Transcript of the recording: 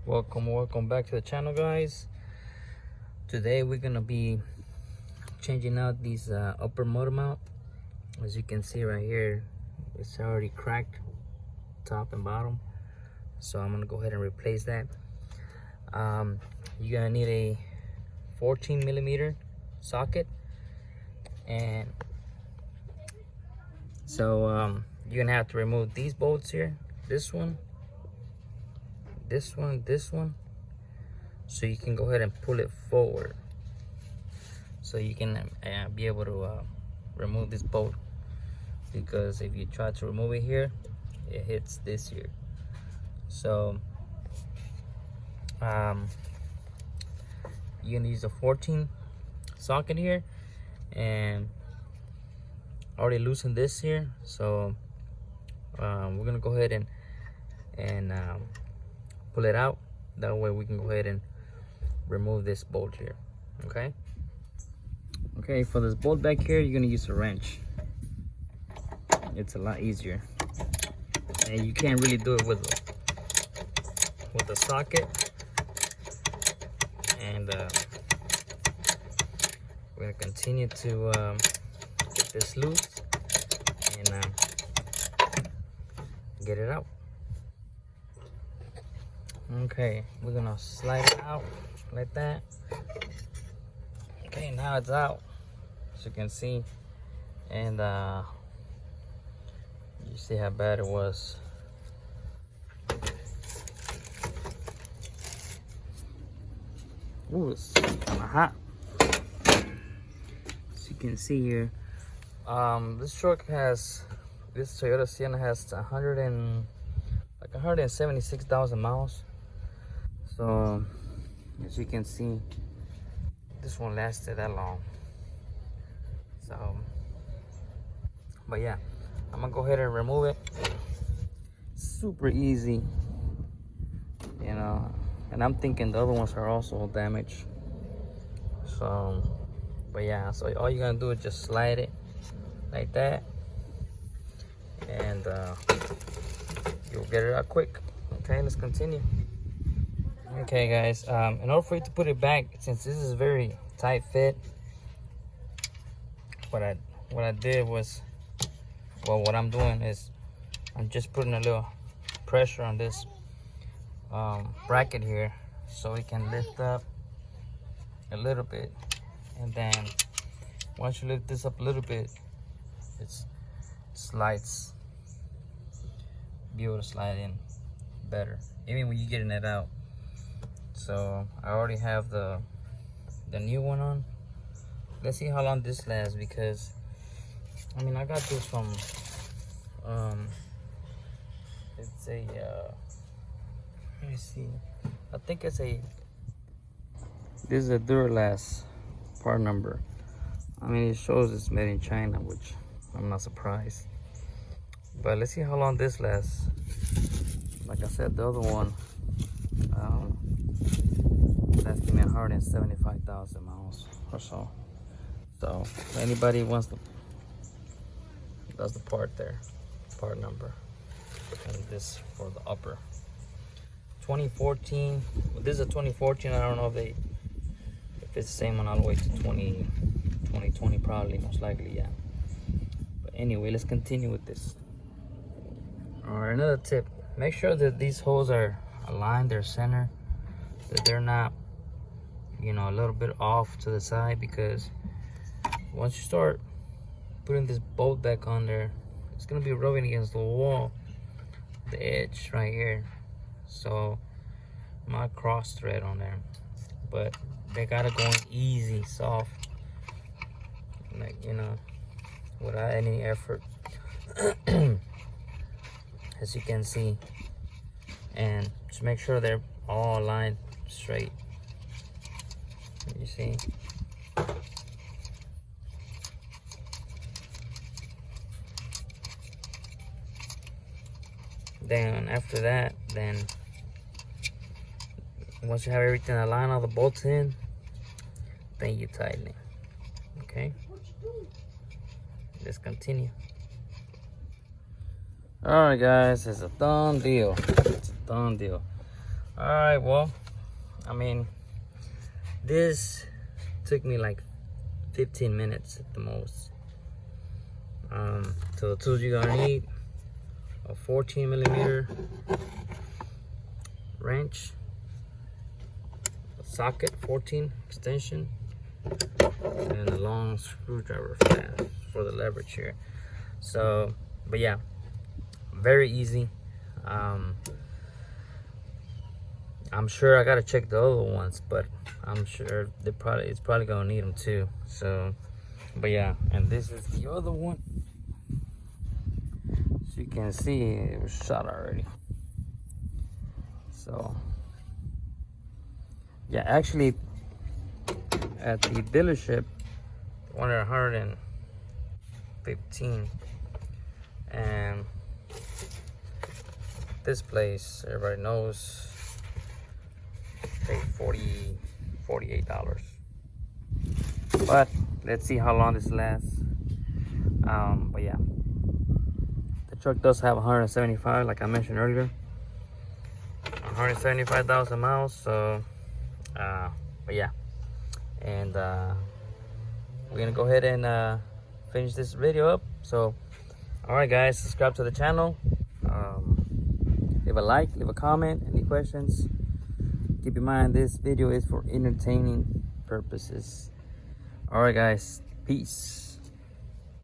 Welcome back to the channel, guys. Today we're gonna be changing out these upper motor mount. As you can see right here, it's already cracked top and bottom, so I'm gonna go ahead and replace that. You're gonna need a 14 millimeter socket, and so you're gonna have to remove these bolts here, this one, so you can go ahead and pull it forward, so you can be able to remove this bolt, because if you try to remove it here, it hits this here. So you're gonna use a 14 socket here, and I already loosened this here, so we're gonna go ahead and pull it out. That way we can go ahead and remove this bolt here. Okay, for this bolt back here, you're gonna use a wrench. It's a lot easier, and you can't really do it with the socket. And we're gonna continue to get this loose and get it out. Okay, we're gonna slide it out like that. Okay, now it's out, as you can see, and you see how bad it was. Ooh, it's kind of hot. As you can see here, this Toyota Sienna has 176,000 miles. So as you can see, this one lasted that long. So, but yeah, I'm gonna go ahead and remove it. Super easy, you know. And I'm thinking the other ones are also damaged. So, but yeah, so all you're gonna do is just slide it like that, and you'll get it out quick. Okay, let's continue. Okay, guys, in order for you to put it back, since this is very tight fit, what I did was, what I'm doing is I'm just putting a little pressure on this bracket here, so it can lift up a little bit, and then once you lift this up a little bit, it slides, be able to slide in better, even when you're getting it out. So I already have the new one on. Let's see how long this lasts, because I mean, I got this from it's a let me see, I think this is a Duralast part number. I mean, it shows it's made in China, which I'm not surprised, but let's see how long this lasts. Like I said, the other one lasted me 175,000 miles or so. So if anybody wants that's the part there, part number, and this for the upper 2014. This is a 2014. I don't know if it's the same one all the way to 2020, probably, most likely, yeah. But anyway, let's continue with this. All right, another tip: make sure that these holes are aligned, they're center, that they're not, you know, a little bit off to the side, because once you start putting this bolt back on there, it's gonna be rubbing against the wall, the edge right here. So my cross thread on there, but they gotta go in easy, soft, like, you know, without any effort. As you can see, and just make sure they're all aligned straight. You see, then after that, then once you have everything aligned, all the bolts in, then you tighten it. Okay, let's continue. All right, guys, it's a done deal. It's a done deal. All right, well, I mean, this took me like 15 minutes at the most. So the tools you're gonna need: a 14mm wrench, a socket 14 extension, and a long screwdriver for the leverage here. So, but yeah, very easy. I'm sure I gotta check the other ones, but I'm sure it's probably gonna need them too. So, but yeah, and this is the other one. So you can see it was shot already. So yeah, actually at the dealership, wanted 115, and this place everybody knows paid $48. But let's see how long this lasts. But yeah, the truck does have 175, like I mentioned earlier, 175,000 miles. So but yeah, and we're gonna go ahead and finish this video up. So all right guys, subscribe to the channel, leave a like, leave a comment, any questions. Keep in mind this video is for entertaining purposes. All right guys, peace.